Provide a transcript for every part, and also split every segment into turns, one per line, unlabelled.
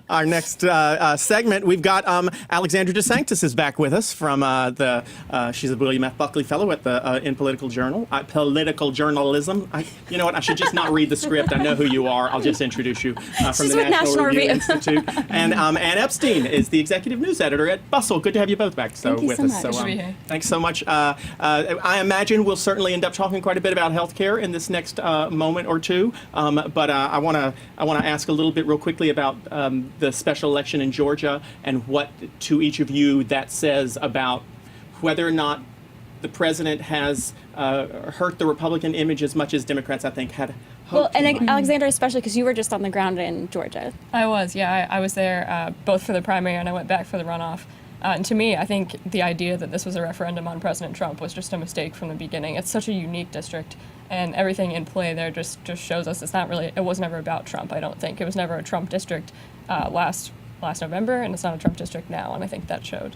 Our next segment, we've got Alexandra DeSanctis is back with us from she's a William F. Buckley Fellow at the in Political Journalism. You know what? I should just not read the script. I know who you are. I'll just introduce you from the National Review Institute. And Anne Epstein is the executive news editor at Bustle. Good to have you both back.
Thank you so much. Good to be here.
Thanks so much. I imagine we'll certainly end up talking quite a bit about healthcare in this next moment or two. But I want to ask a little bit real quickly about the special election in Georgia and what to each of you that says about whether or not the president has hurt the Republican image as much as Democrats, I think, had hoped.
Well, and Alexandra, especially because you were just on the ground in Georgia.
I was, yeah. I was there both for the primary and I went back for the runoff. And to me, I think the idea that this was a referendum on President Trump was just a mistake from the beginning. It's such a unique district, and everything in play there just shows us it was never about Trump, I don't think. It was never a Trump district last November, and it's not a Trump district now, and I think that showed.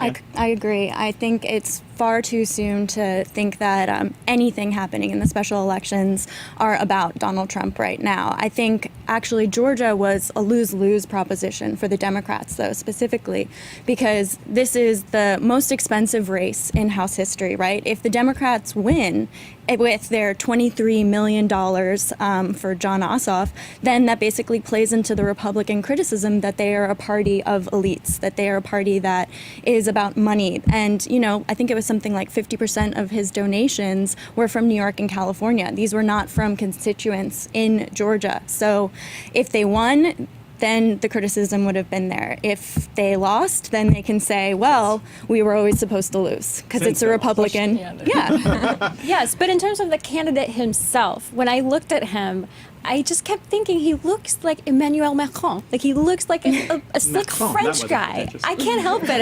I agree. I think it's far too soon to think that anything happening in the special elections are about Donald Trump right now. I think actually Georgia was a lose-lose proposition for the Democrats, though, specifically, because this is the most expensive race in House history, right? If the Democrats win with their $23 million for John Ossoff, then that basically plays into the Republican criticism that they are a party of elites, that they are a party that is about money. And, you know, I think it was something like 50% of his donations were from New York and California. These were not from constituents in Georgia. So if they won, then the criticism would have been there. If they lost, then they can say, well, we were always supposed to lose because it's a Republican. Yeah. Yes, but in terms of the candidate himself, when I looked at him, I just kept thinking he looks like Emmanuel Macron. Like he looks like a slick French guy. I can't help it.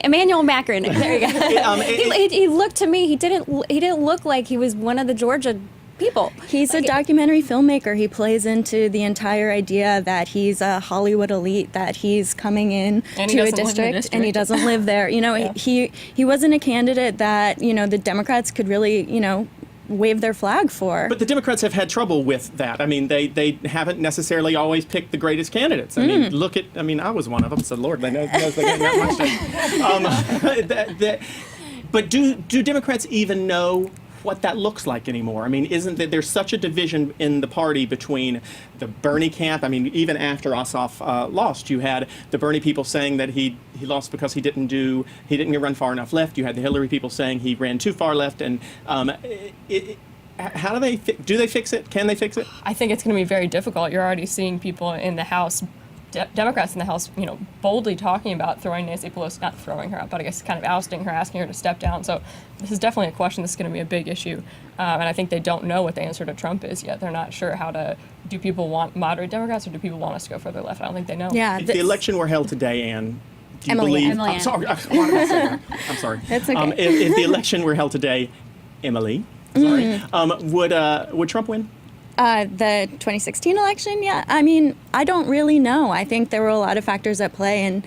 Emmanuel Macron. There you go. He looked to me. He didn't look like he was one of the Georgia people. He's a documentary filmmaker. He plays into the entire idea that he's a Hollywood elite, that he's coming in to a district and he doesn't live there. You know, he wasn't a candidate that, you know, the Democrats could really, you know, wave their flag for.
But the Democrats have had trouble with that. I mean, they haven't necessarily always picked the greatest candidates. I mean, I was one of them, so Lord, they knows they got much. But do Democrats even know what that looks like anymore? I mean, isn't that there's such a division in the party between the Bernie camp? I mean, even after Ossoff lost, you had the Bernie people saying that he lost because he didn't run far enough left. You had the Hillary people saying he ran too far left. And how do they fix it? Can they fix it?
I think it's going to be very difficult. You're already seeing people in the House, Democrats in the House, you know, boldly talking about throwing Nancy Pelosi, not throwing her out, but I guess kind of ousting her, asking her to step down. So this is definitely a question that's going to be a big issue. And I think they don't know what the answer to Trump is yet. They're not sure do people want moderate Democrats or do people want us to go further left? I don't think they know.
Yeah.
If the election were held today, Anne, do you
Emily
believe?
Anne.
I'm sorry. I'm sorry.
That's okay.
If the election were held today, Emily, sorry, would Trump win?
The 2016 election, yeah. I mean, I don't really know. I think there were a lot of factors at play, and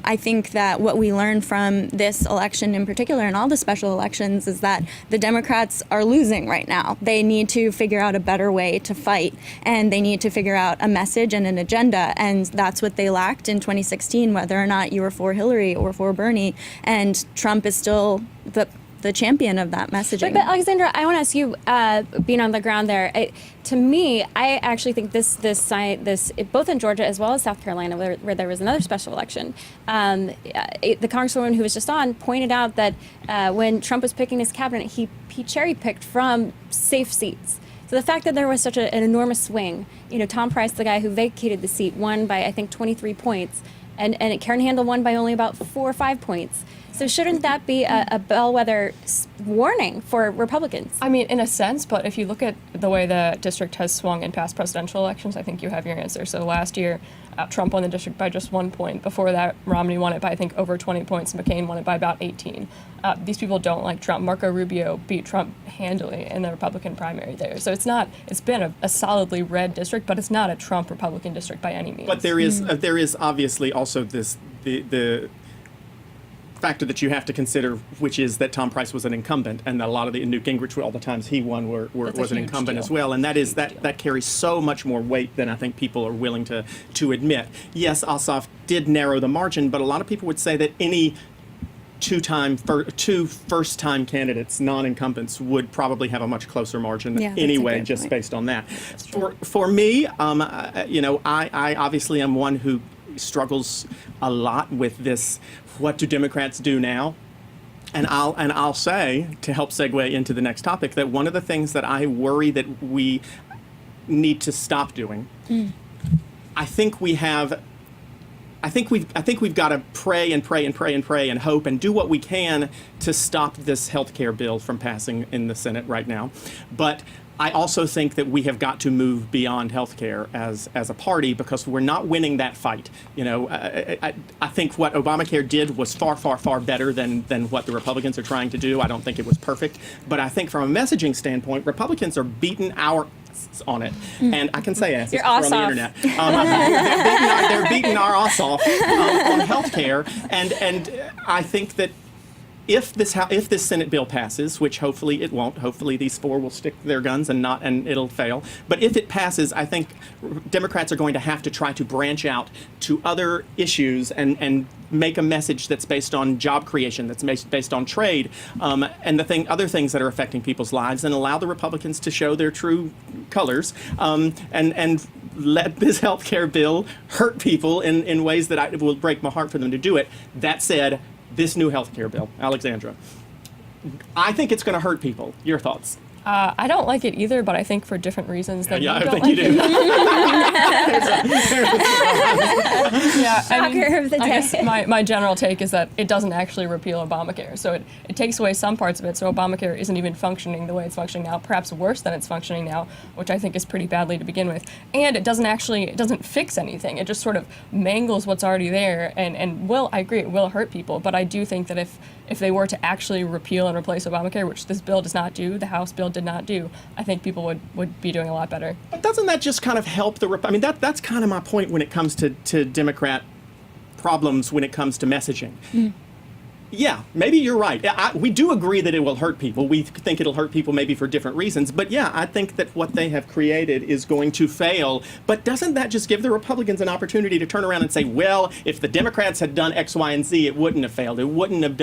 I think that what we learned from this election in particular and all the special elections is that the Democrats are losing right now. They need to figure out a better way to fight, and they need to figure out a message and an agenda, and that's what they lacked in 2016, whether or not you were for Hillary or for Bernie, and Trump is still the champion of that messaging. But Alexandra, I want to ask you, being on the ground there, to me, I actually think this both in Georgia as well as South Carolina, where there was another special election, the congresswoman who was just on pointed out that when Trump was picking his cabinet, he cherry-picked from safe seats. So the fact that there was such an enormous swing, you know, Tom Price, the guy who vacated the seat, won by, I think, 23 points, and Karen Handel won by only about 4 or 5 points. So shouldn't that be a bellwether warning for Republicans?
I mean, in a sense, but if you look at the way the district has swung in past presidential elections, I think you have your answer. So last year, Trump won the district by just 1 point. Before that, Romney won it by, I think, over 20 points. McCain won it by about 18. These people don't like Trump. Marco Rubio beat Trump handily in the Republican primary there. So it's been a solidly red district, but it's not a Trump Republican district by any means.
But there is obviously also the factor that you have to consider, which is that Tom Price was an incumbent, and that a lot of the Newt Gingrich, all the times he won, was an incumbent as well, and that carries so much more weight than I think people are willing to admit. Yes, Ossoff did narrow the margin, but a lot of people would say that any two first-time candidates, non-incumbents, would probably have a much closer margin anyway, just based on that. For me, I obviously am one who struggles a lot with this. What do Democrats do now? And I'll say, to help segue into the next topic, that one of the things that I worry that we need to stop doing. I think we've got to pray and pray and pray and pray and hope and do what we can to stop this health care bill from passing in the Senate right now. But I also think that we have got to move beyond health care as a party, because we're not winning that fight. I think what Obamacare did was far, far, far better than what the Republicans are trying to do. I don't think it was perfect. But I think from a messaging standpoint, Republicans are beating our on it, and I can say ass
You're
on
ass
the
off.
internet. They're beating our ass off on healthcare, and I think that if this Senate bill passes, which hopefully it won't, hopefully these four will stick to their guns and it'll fail. But if it passes, I think Democrats are going to have to try to branch out to other issues and make a message that's based on job creation, that's based on trade, and other things that are affecting people's lives, and allow the Republicans to show their true colors, and let this health care bill hurt people in ways that it will break my heart for them to do it. That said, this new health care bill, Alexandra, I think it's going to hurt people. Your thoughts?
I don't like it either, but I think for different reasons than
Yeah,
you
I
don't
think
like
you do.
Shocker of the
I
day.
guess my general take is that it doesn't actually repeal Obamacare. So it takes away some parts of it, so Obamacare isn't even functioning the way it's functioning now, perhaps worse than it's functioning now, which I think is pretty badly to begin with. And it doesn't fix anything. It just sort of mangles what's already there, and I agree, it will hurt people, but I do think that if they were to actually repeal and replace Obamacare, which this bill does not do, the House bill did not do, I think people would be doing a lot better.
But doesn't that just kind of help that's kind of my point when it comes to Democrat problems when it comes to messaging. Yeah, maybe you're right. We do agree that it will hurt people. We think it'll hurt people maybe for different reasons. But yeah, I think that what they have created is going to fail. But doesn't that just give the Republicans an opportunity to turn around and say, well, if the Democrats had done X, Y, and Z, it wouldn't have failed. It wouldn't have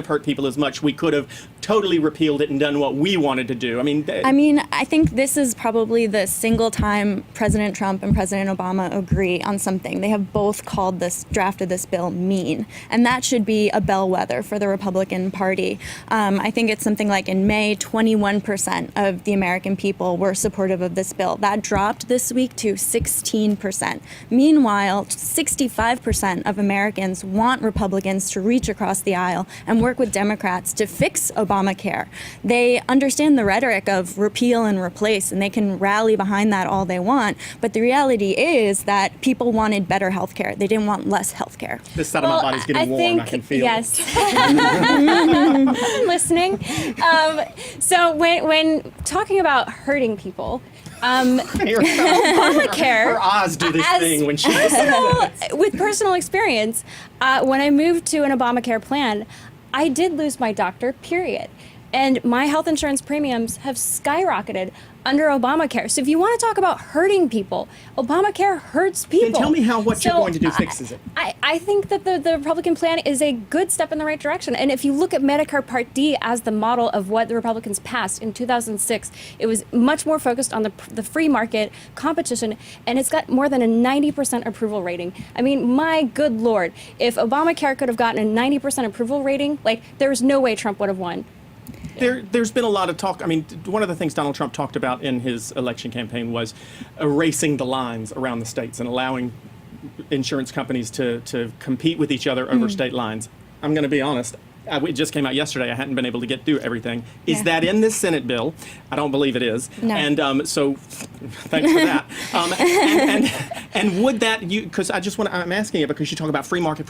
hurt people as much. We could have totally repealed it and done what we wanted to do.
I think this is probably the single time President Trump and President Obama agree on something. They have both drafted this bill mean. And that should be a bellwether for the Republican Party. I think it's something like in May, 21% of the American people were supportive of this bill. That dropped this week to 16%. Meanwhile, 65% of Americans want Republicans to reach across the aisle and work with Democrats to fix Obamacare. They understand the rhetoric of repeal and replace, and they can rally behind that all they want. But the reality is that people wanted better health care. They didn't want less health care.
This side of my body's getting warm. I can feel
yes. I'm listening. So when talking about hurting people, Obamacare.
Her eyes do this thing when she
With personal experience, when I moved to an Obamacare plan, I did lose my doctor, period. And my health insurance premiums have skyrocketed under Obamacare. So if you want to talk about hurting people, Obamacare hurts people.
Then tell me how what you're going to do fixes it.
I think that the Republican plan is a good step in the right direction. And if you look at Medicare Part D as the model of what the Republicans passed in 2006, it was much more focused on the free market competition, and it's got more than a 90% approval rating. I mean, my good Lord, if Obamacare could have gotten a 90% approval rating, there's no way Trump would have won.
There's been a lot of talk. One of the things Donald Trump talked about in his election campaign was erasing the lines around the states and allowing insurance companies to compete with each other over state lines. I'm going to be honest. It just came out yesterday. I hadn't been able to get through everything. Is that in this Senate bill? I don't believe it is.
No.
And so, thanks for that. And would that, because I'm asking it because you talk about free market.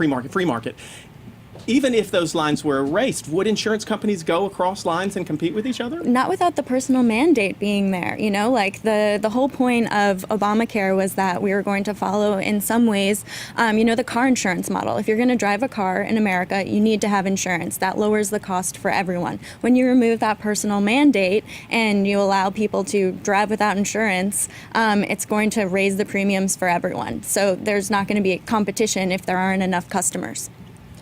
even if those lines were erased, would insurance companies go across lines and compete with each other?
Not without the personal mandate being there. Like the whole point of Obamacare was that we were going to follow in some ways, the car insurance model. If you're going to drive a car in America, you need to have insurance. That lowers the cost for everyone. When you remove that personal mandate and you allow people to drive without insurance, it's going to raise the premiums for everyone. So there's not going to be a competition if there aren't enough customers.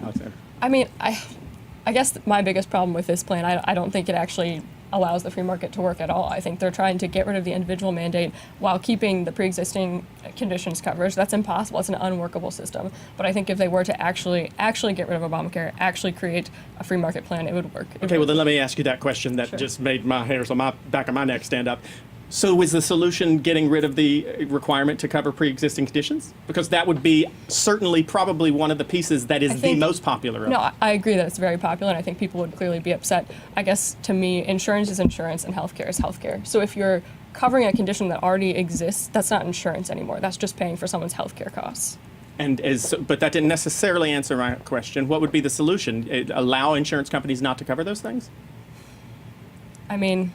Alexandra.
I mean, I guess my biggest problem with this plan, I don't think it actually allows the free market to work at all. I think they're trying to get rid of the individual mandate while keeping the pre-existing conditions coverage. That's impossible. It's an unworkable system. But I think if they were to actually get rid of Obamacare, actually create a free market plan, it would work.
Okay, well then let me ask you that question that just made my hairs on my back of my neck stand up. So is the solution getting rid of the requirement to cover pre-existing conditions? Because that would be certainly probably one of the pieces that is the most popular of
No, I agree that it's very popular, and I think people would clearly be upset. I guess, to me, insurance is insurance and healthcare is healthcare. So if you're covering a condition that already exists, that's not insurance anymore. That's just paying for someone's healthcare costs.
But that didn't necessarily answer my question. What would be the solution? Allow insurance companies not to cover those things?
I mean,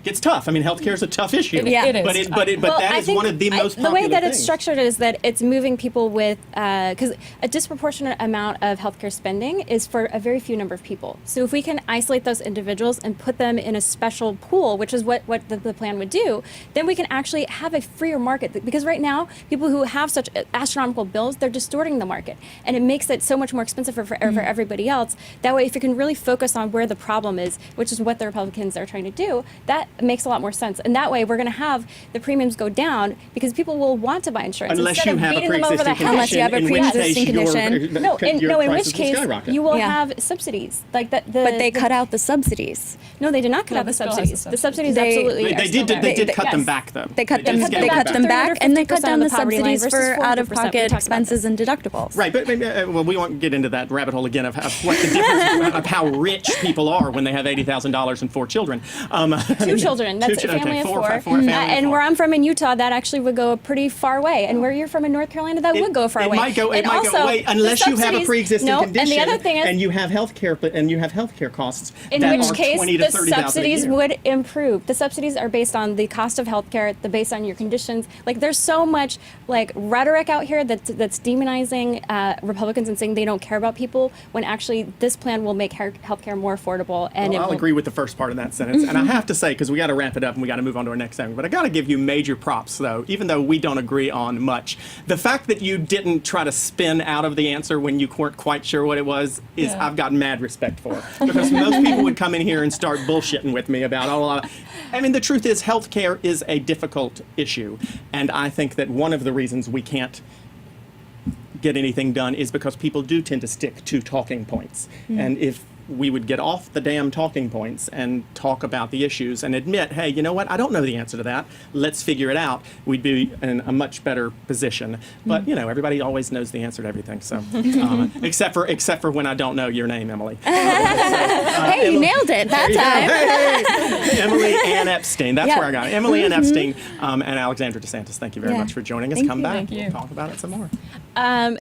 It's tough. I mean, healthcare is a tough issue.
It is.
But that is one of the most popular
The way that
things.
it's structured is that it's moving people with, because a disproportionate amount of healthcare spending is for a very few number of people. So if we can isolate those individuals and put them in a special pool, which is what the plan would do, then we can actually have a freer market. Because right now, people who have such astronomical bills, they're distorting the market. And it makes it so much more expensive for everybody else. That way, if you can really focus on where the problem is, which is what the Republicans are trying to do, that makes a lot more sense. And that way, we're going to have the premiums go down because people will want to buy insurance
Unless
instead
you
of
have a
beating them over the
pre-existing
head.
Unless you have a
condition, in which
pre-existing
case
condition.
your
In which
prices will
case
skyrocket.
you will
Yeah.
have subsidies.
But they cut out the subsidies.
No, they did not cut
No,
out the
this bill has
subsidies.
the
The subsidies
subsidies.
absolutely
They
are still there.
did cut them
Yes.
back, though.
They cut them
did scale
back, and they cut
350%
down the
of the poverty line
subsidies
versus
for
400%. We
out-of-pocket
talked about
expenses
this.
and deductibles.
Right, but well, we won't get into that rabbit hole again of what the difference of how rich people are when they have $80,000 and 4 children.
2 children. That's a family of 4. And where I'm from in Utah, that actually would go a pretty far way. And where you're from in North Carolina, that would go a far way.
It might go
And
away
the
unless you have a
subsidies-
pre-existing
no,
condition.
And the other thing is,
and you have healthcare costs
in
that
which
are
case
$20,000 to
the
$30,000 a
subsidies
year.
would improve. The subsidies are based on the cost of healthcare, based on your conditions. Like there's so much rhetoric out here that's demonizing Republicans and saying they don't care about people when actually this plan will make healthcare more affordable. And
Well, I'll agree with the first part of that sentence. And I have to say, because we got to wrap it up and we got to move on to our next segment, but I got to give you major props, though, even though we don't agree on much. The fact that you didn't try to spin out of the answer when you weren't quite sure what it was is
Yeah.
I've got mad respect for. Because most people would come in here and start bullshitting with me about I mean, the truth is healthcare is a difficult issue. And I think that one of the reasons we can't get anything done is because people do tend to stick to talking points. And if we would get off the damn talking points and talk about the issues and admit, hey, you know what, I don't know the answer to that. Let's figure it out. We'd be in a much better position. But, everybody always knows the answer to everything. So, except for when I don't know your name, Emily.
Hey, you nailed it that time.
Hey, Emily Anne Epstein. That's
Yep.
where I got it. Emily Anne Epstein and Alexandra DeSanctis. Thank you very
Yeah.
much for joining us.
Thank
Come
you.
back.
Thank you.
We'll talk about it some more.